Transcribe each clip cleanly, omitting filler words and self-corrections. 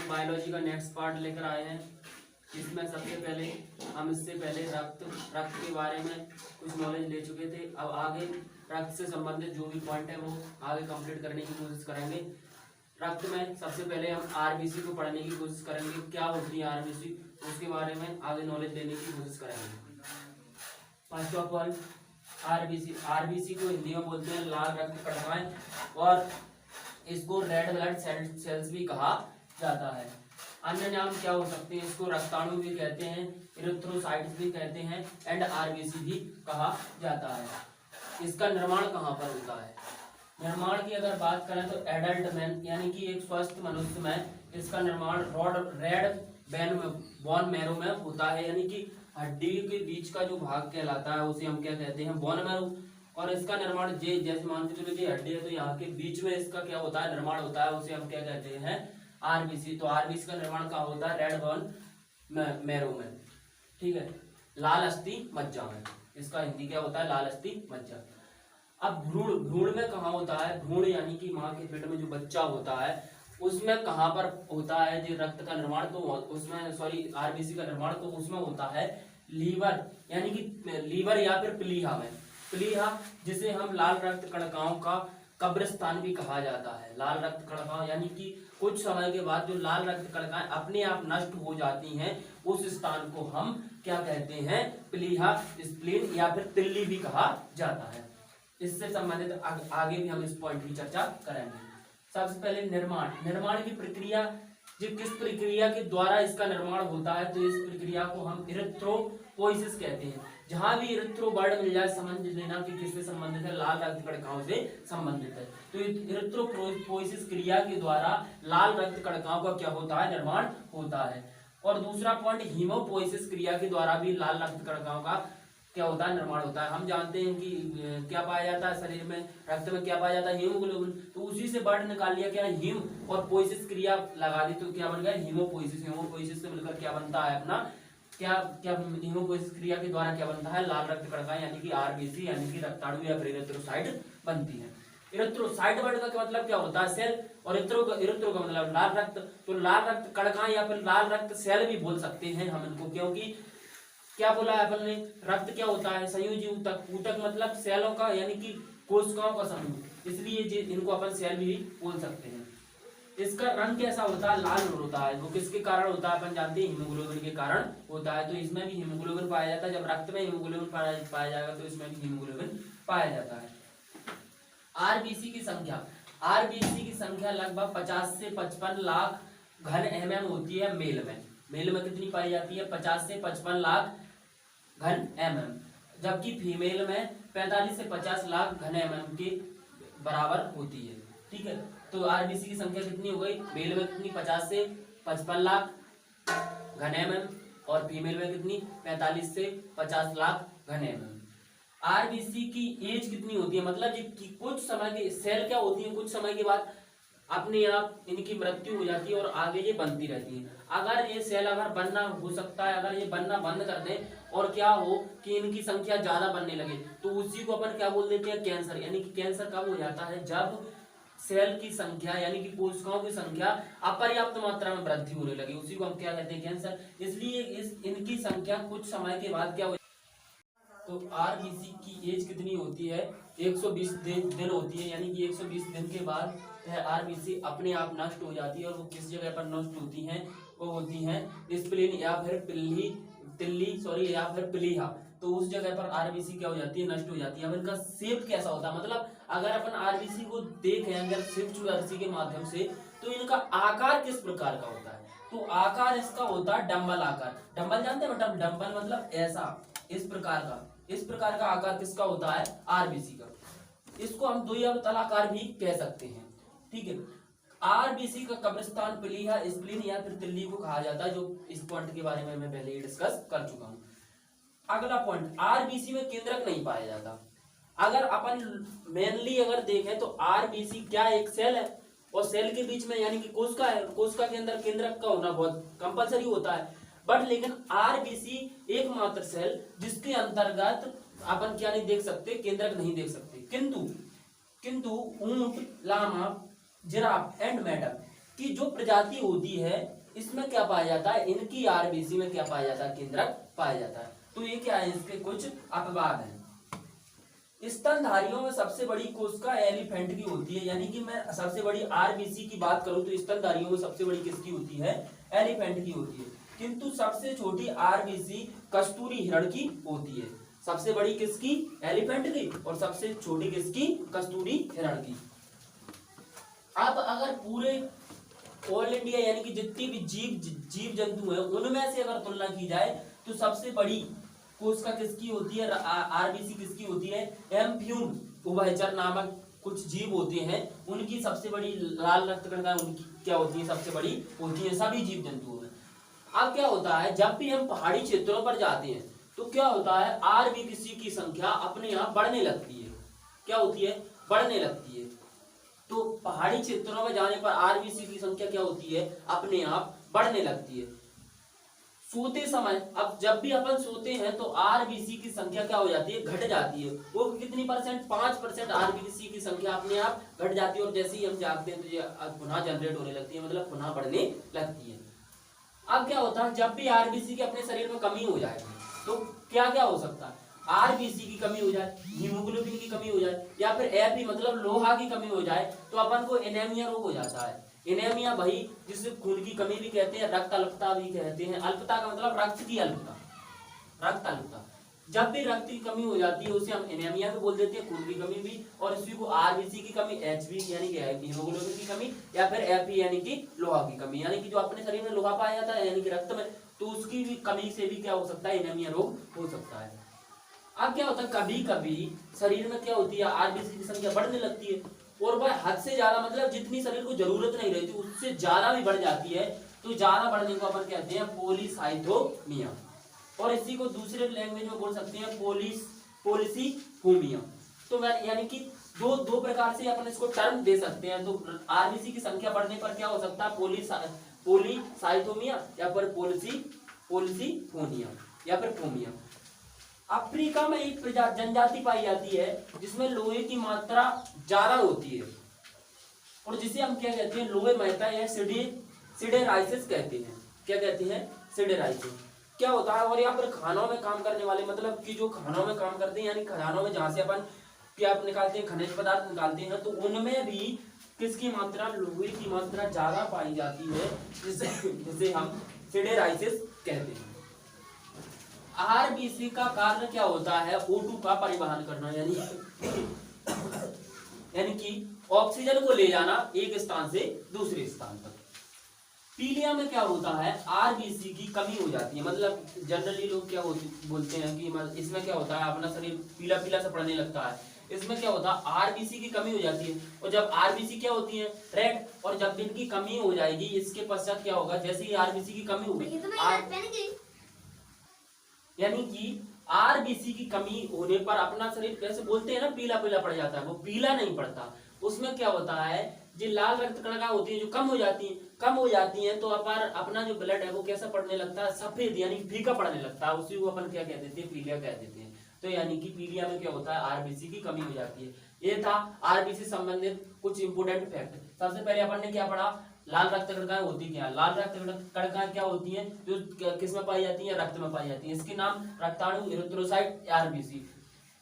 Biology का next part लेकर आए हैं। इसमें सबसे पहले हम इससे पहले रक्त के बारे में कुछ नॉलेज ले चुके थे। अब आगे रक्त से संबंधित जो भी पॉइंट है वो आगे कंप्लीट करने की कोशिश करेंगे। रक्त में सबसे पहले हम आरबीसी को पढ़ने की कोशिश करेंगे, क्या होती है आरबीसी, उसके बारे में आगे नॉलेज लेने की कोशिश करेंगे। फर्स्ट ऑफ ऑल आरबीसी को हिंदी में बोलते हैं लाल रक्त कणिकाएं, और इसको रेड ब्लड सेल्स भी कहा जाता है। अन्य नाम क्या हो सकते हैं, इसको रक्ताणु भी कहते हैं, इरिथ्रोसाइट्स भी कहते हैं, एंड आरबीसी भी कहा जाता है। इसका निर्माण कहाँ पर होता है? निर्माण की अगर बात करें तो एडल्ट मैन यानी कि एक स्वस्थ मनुष्य में इसका निर्माण रेड बोन मैरो में होता है, यानी कि हड्डी के बीच का जो भाग कहलाता है उसे हम क्या कहते हैं, बोन मैरो। और इसका निर्माण जैसे मान के चलो ये हड्डी है तो यहाँ के बीच में इसका क्या होता है, निर्माण होता है, उसे हम क्या कहते हैं, आरबीसी। तो आरबीसी का निर्माण कहाँ होता है, रेड बोन मैरो में, ठीक है, लाल अस्थि मज्जा में। इसका हिंदी क्या होता है, लाल अस्थि मज्जा। अब भ्रूण में कहाँ होता है, भ्रूण यानी कि माँ के पेट में जो बच्चा होता है उसमें कहाँ पर होता है जो रक्त का निर्माण, तो उसमें आरबीसी का निर्माण तो उसमें होता है लीवर यानी कि लीवर या फिर प्लीहा में। प्लीहा जिसे हम लाल रक्त कणिकाओं का कब्रिस्तान भी कहा जाता है। लाल रक्त कणिकाओं यानी कि कुछ समय के बाद जो लाल रक्त कणिकाएं अपने आप नष्ट हो जाती हैं उस स्थान को हम क्या कहते हैं, प्लीहा, स्प्लीन या फिर तिल्ली भी कहा जाता है। इससे संबंधित आगे भी हम इस पॉइंट की चर्चा करेंगे। सबसे पहले निर्माण की प्रक्रिया, जो किस प्रक्रिया के द्वारा इसका निर्माण होता है, तो इस प्रक्रिया को हम इरिथ्रोपोइसिस कहते हैं। जहां भी इरिथ्रो वर्ड मिल जाए समझ लेना कि किससे संबंधित है, लाल रक्त कणिकाओं से संबंधित है। तो इरिथ्रोपोइसिस क्रिया के द्वारा लाल रक्त कणिकाओं का क्या होता है, निर्माण होता है। और दूसरा पॉइंट, हीमोपोइसिस क्रिया के द्वारा भी लाल रक्त कणिकाओं का क्या होता है, निर्माण होता है। हम जानते हैं कि क्या पाया जाता है शरीर में, रक्त में क्या पाया जाता है, हीमोग्लोबिन। तो उसी से वर्ड निकाल लिया, क्या हीम और पोइसिस क्रिया लगा दी तो क्या बन गया, हीमोपोइसिस। हीमोपोइसिस से मिलकर क्या बनता है अपना, क्या हीमोपोइसिस क्रिया के द्वारा क्या बनता है, लाल रक्त कणिकाएं यानी कि आरबीसी यानी कि रक्ताणु या फिर इरिथ्रोसाइट बनती है। इरिथ्रोसाइट वर्ड का मतलब क्या होता है, सेल, और इरिथ्रो का मतलब लाल रक्त। तो लाल रक्त कणिकाएं या फिर लाल रक्त सेल भी बोल सकते हैं हम इनको, क्योंकि क्या बोला है अपन ने, रक्त क्या होता है, संयोजी ऊतक। ऊतक मतलब सेलों का यानी कि कोशिकाओं का समूह, इसलिए इनको अपन सेल भी बोल सकते हैं। इसका रंग कैसा होता है, लाल होता है। वो किसके कारण होता है, अपन जानते हैं हीमोग्लोबिन के कारण होता है। तो इसमें भी हीमोग्लोबिन पाया जाता है। जब रक्त में हीमोग्लोबिन पाया जाएगा तो इसमें भी हीमोग्लोबिन पाया जाता है। आरबीसी की संख्या लगभग 50 से 55 लाख घन mm होती है मेल में कितनी पाई जाती है, 50 से 55 लाख घन mm, जबकि फीमेल में 45 से 50 लाख घन mm के बराबर होती है, ठीक है। तो आरबीसी की संख्या कितनी हो गई, मेल में कितनी, 50 से 55 लाख घन mm, और फीमेल में कितनी, 45 से 50 लाख घन mm। आरबीसी की एज कितनी होती है, मतलब कि कुछ समय के सेल क्या होती है, कुछ समय के बाद अपने आप इनकी मृत्यु हो जाती है और आगे ये बनती रहती है। अगर ये सेल बनना हो सकता है, अगर ये बनना बंद कर दे और क्या हो कि इनकी संख्या ज्यादा बनने लगे तो उसी को अपन क्या बोल देते हैं, कैंसर। यानी कि कैंसर कब हो जाता है, जब सेल की संख्या यानी कि कोशिकाओं की संख्या अपर्याप्त मात्रा में वृद्धि होने लगी, उसी को हम क्या कहते हैं, कैंसर। इसलिए इनकी संख्या कुछ समय के बाद क्या हो, तो आरबीसी की एज कितनी होती है, 120 दिन होती है। यानी कि 120 दिन के बाद आरबीसी अपने आप नष्ट हो जाती है। और वो किस जगह पर नष्ट होती हैं, वो होती हैं स्प्लीन या फिर तिल्ली या फिर प्लीहा। तो उस जगह पर आरबीसी क्या हो जाती है, नष्ट हो जाती है। अब इनका शेप कैसा होता है, मतलब अगर अपन आरबीसी को देखें अगर सूक्ष्मदर्शी के माध्यम से, तो इनका आकार किस प्रकार का होता है, तो आकार इसका होता है डंबल आकार। डंबल जानते हैं बेटा, डंबल मतलब ऐसा, इस प्रकार का आकार किसका होता है, आरबीसी का। इसको हम द्विअव तलाकार भी कह सकते हैं, ठीक है। आरबीसी का कब्रिस्तान प्लीहा, स्प्लीन या फिर तिल्ली को कहा जाता है, जो इस पॉइंट के बारे में मैं पहले ही डिस्कस कर चुका हूं। अगला पॉइंट, आरबीसी में केंद्रक नहीं पाया जाता। अगर अपन मेनली अगर देखें तो आरबीसी क्या एक सेल है, और सेल के बीच में यानी कि कोशिका है, कोशिका के अंदर केंद्रक का होना बहुत कंपलसरी होता है। बट लेकिन आरबीसी एकमात्र सेल जिसके अंतर्गत अपन क्या नहीं देख सकते, केंद्रक नहीं देख सकते। किंतु किंतु ऊंट, लामा, जिराफ एंड मेंढक की जो प्रजाति होती है इसमें क्या पाया जाता है, इनकी आरबीसी में क्या पाया जाता है, केंद्रक पाया जाता है। तो ये क्या है, इसके कुछ अपवाद हैं। स्तनधारियों में सबसे बड़ी कोशिका एलिफेंट की होती है, यानी कि मैं सबसे बड़ी आरबीसी की बात करूं तो स्तनधारियों में सबसे बड़ी किसकी होती है, एलिफेंट की होती है। किंतु सबसे छोटी आरबीसी कस्तूरी हिरण की होती है। सबसे बड़ी किसकी, एलिफेंट की, और सबसे छोटी किसकी, कस्तूरी हिरण की। अब अगर पूरे ऑल इंडिया यानी कि जितनी भी जीव जंतु है उनमें से अगर तुलना की जाए तो सबसे बड़ी कोशिका किसकी होती है, आरबीसी किसकी होती है, एम्फ्यून उभयचर नामक कुछ जीव होते हैं उनकी सबसे बड़ी लाल रक्त कणिका उनकी क्या होती है, सबसे बड़ी होती है सभी जीव जंतुओं में। अब क्या होता है, जब भी हम पहाड़ी क्षेत्रों पर जाते हैं तो क्या होता है, आरबीसी की संख्या अपने आप बढ़ने लगती है। क्या होती है, बढ़ने लगती है। तो पहाड़ी क्षेत्रों में जाने पर आरबीसी की संख्या क्या होती है, अपने आप बढ़ने लगती है। सोते समय, अब जब भी अपन सोते हैं तो आरबीसी की संख्या क्या हो जाती है, घट जाती है। वो कितनी परसेंट, 5% आरबीसी की संख्या अपने आप घट जाती है। और जैसे ही हम जागते हैं तो ये पुनः जनरेट होने लगती है, मतलब पुनः बढ़ने लगती है। अब क्या होता है, जब भी आरबीसी के अपने शरीर में कमी हो जाए तो क्या क्या हो सकता है, आरबीसी की कमी हो जाए, हीमोग्लोबिन की कमी हो जाए, या फिर एपी मतलब लोहा की कमी हो जाए तो अपन को एनीमिया रोग हो जाता है। एनीमिया भाई जिसे खून की कमी भी कहते हैं, रक्त अल्पता भी कहते हैं। अल्पता का मतलब रक्त की अल्पता, रक्त अल्पता। जब भी रक्त की कमी हो जाती है उसे हम एनीमिया भी बोल देते हैं, खून की कमी भी। और इसी को आरबीसी की कमी, एचबी यानी कि हीमोग्लोबिन की कमी, या फिर एपी यानी कि लोहा की कमी, यानी कि जो अपने शरीर में लोहा पाया जाता है यानी कि रक्त में, तो उसकी भी कमी से भी क्या हो सकता है, एनीमिया रोग हो सकता है। अब क्या होता है, कभी कभी शरीर में क्या होती है, आरबीसी की संख्या बढ़ने लगती है और वह हद से ज्यादा, मतलब जितनी शरीर को जरूरत नहीं रहती उससे ज्यादा भी बढ़ जाती है। तो ज्यादा बढ़ने को अपन कहते हैं पॉलीसाइथोमिया, और इसी को दूसरे लैंग्वेज में बोल सकते हैं पॉलिसीहोमिया। तो मैं यानी कि दो प्रकार से अपन इसको टर्म दे सकते हैं। तो आरबीसी की संख्या बढ़ने पर क्या हो सकता है, पॉलीसाइथोमिया या फिर पॉलिसीहोमिया या फिर फोमिया। अफ्रीका में एक जनजाति पाई जाती है जिसमें लोहे की मात्रा ज्यादा होती है और जिसे हम क्या कहते हैं, लोहे मेहता या सिडेराइसिस कहते हैं। क्या कहते हैं, सिडेराइसिस। क्या होता है, और यहाँ पर खानों में काम करने वाले, मतलब कि जो खानों में काम करते हैं यानी खदानों में जहां से अपन क्या निकालते हैं, खनिज पदार्थ निकालते हैं, तो उनमें भी किसकी मात्रा, लोहे की मात्रा ज्यादा पाई जाती है, जिसे हम सिडेराइसिस कहते हैं। आरबीसी का कार्य क्या होता है, O2 का परिवहन करना, यानी कि ऑक्सीजन को ले जाना एक स्थान से दूसरे स्थान तक। पीलिया में क्या होता है, आरबीसी की कमी हो जाती है, मतलब जनरली लोग क्या बोलते हैं कि इसमें क्या होता है, अपना शरीर पीला पीला सा पड़ने लगता है। इसमें क्या होता है, आरबीसी की कमी हो जाती है, और जब आरबीसी क्या होती है, रेड, और जब इनकी कमी हो जाएगी इसके पश्चात क्या होगा, जैसे ही आरबीसी की कमी होगी, यानी कि आरबीसी की कमी होने पर अपना शरीर कैसे बोलते हैं ना, पीला पीला पड़ जाता है, वो पीला नहीं पड़ता। उसमें क्या होता है, जो लाल रक्त कणिका होती है जो कम हो जाती हैं तो अपना जो ब्लड है वो कैसा पड़ने लगता है, सफेद यानी फीका पड़ने लगता है। उसी को अपन क्या कह देते हैं, पीलिया कह देते हैं। तो यानी कि पीलिया में क्या होता है, आरबीसी की कमी हो जाती है। ये था आरबीसी संबंधित कुछ इंपोर्टेंट फैक्ट। सबसे पहले अपन ने क्या पढ़ा, लाल रक्त कणिकाएं होती क्या, लाल रक्त कणिकाएं क्या होती हैं, जो किस में पाई जाती है, रक्त में पाई जाती है। इसके नाम रक्ताणु, इरिथ्रोसाइट, आरबीसी।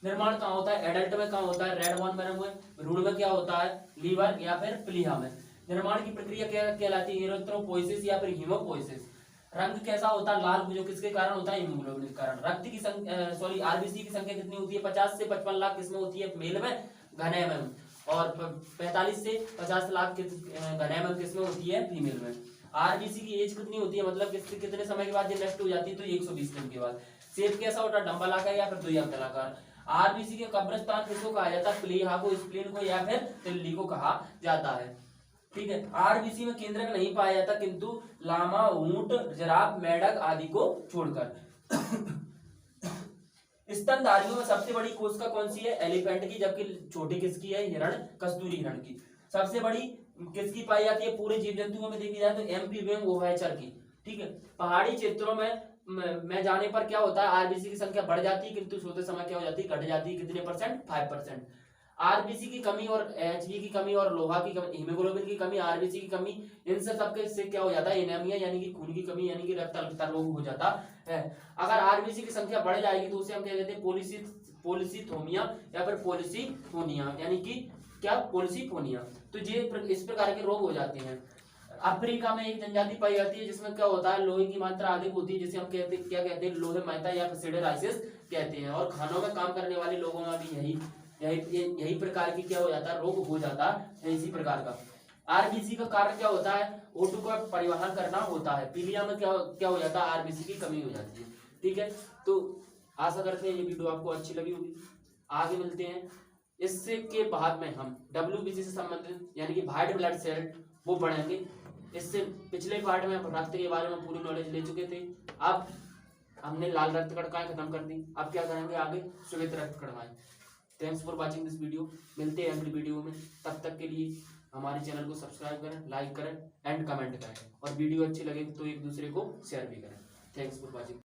निर्माण कहाँ होता है, एडल्ट में कहाँ होता है, रेड बॉर्न में, भ्रूण में क्या होता है, लीवर या फिर प्लीहा में। निर्माण की प्रक्रिया क्या कहलाती है, इरिथ्रोपोइसिस या फिर हीमोपोइसिस। रंग कैसा होता है, लाल, जो किसके कारण होता है, हीमोग्लोबिन के कारण। रक्त की संख्या आरबीसी की संख्या कितनी होती है, 50 से 55 लाख किसमें होती है, मेल में, घने में, और 45 से 50 लाख घने में किसमें होती है, फीमेल में। आरबीसी की एज कितनी होती है, मतलब कितने समय के बाद ये नष्ट हो जाती है, तो 120 दिन के बाद। शेप कैसा होता है, डंबलाकार या फिर द्विअंतराकार। आरबीसी के कब्रिस्तान किसको कहा जाता है, प्लीहा को, स्प्लीन को या फिर तिल्ली को कहा जाता है। ठीक है, आरबीसी में केंद्रक नहीं पाया जाता किंतु लामा, ऊंट, जिराफ, मेंढक आदि को छोड़कर। स्तनधारियों में सबसे बड़ी कोशिका कौन सी है, एलिफेंट की, जबकि छोटी किसकी है, हिरण, कस्तूरी हिरण की। सबसे बड़ी किसकी पाई जाती है, पूरे जीव जंतुओं में देखी जाए तो एम्फीबियन ओवैचर की। ठीक है, पहाड़ी क्षेत्रों में जाने पर क्या होता है, आरबीसी की संख्या बढ़ जाती है किंतु सोते समय क्या हो जाती है, घट जाती है। कितने परसेंट, 5%। आरबीसी की कमी और एचबी की कमी और लोहा की कमी, हीमोग्लोबिन की कमी, आरबीसी की कमी, इन सबके से क्या हो जाता है, एनीमिया यानी कि खून की कमी यानी कि रक्त अल्पता रोग हो जाता है। अगर आरबीसी की संख्या बढ़ जाएगी तो उसे हम क्या कहते हैं, पॉलीसीथोमिया या फिर पॉलीसीफोनिया यानी कि क्या, पॉलीसीफोनिया। तो ये इस प्रकार के रोग हो जाते हैं। अफ्रीका में एक जनजाति पाई जाती है जिसमें क्या होता है, लोहे की मात्रा अधिक होती है, जिसे हम कहते हैं, क्या कहते हैं, लोहे मैता या सिडेराइसिस कहते हैं। और खानों में काम करने वाले लोगों में भी यही प्रकार की क्या हो जाता है, रोग हो जाता है इसी प्रकार का। आरबीसी का कारण क्या होता है, O2 का परिवहन करना होता है। पीलिया में क्या हो जाता है, आरबीसी की कमी हो जाती है। ठीक है, तो आशा करते हैं ये वीडियो आपको अच्छी लगी होगी। आगे मिलते हैं। इससे के बाद में हम WBC से संबंधित यानी कि व्हाइट ब्लड सेल वो बढ़ेंगे। इससे पिछले पार्ट में रक्त के बारे में पूरी नॉलेज ले चुके थे। अब हमने लाल रक्त कणिकाएं खत्म कर दी, अब क्या करेंगे आगे, श्वेत रक्त कणिकाएं। Thanks for watching this video. मिलते हैं अगली वीडियो में, तब तक के लिए हमारे चैनल को सब्सक्राइब करें, लाइक करें एंड कमेंट करें, और वीडियो अच्छी लगे तो एक दूसरे को शेयर भी करें। Thanks for watching.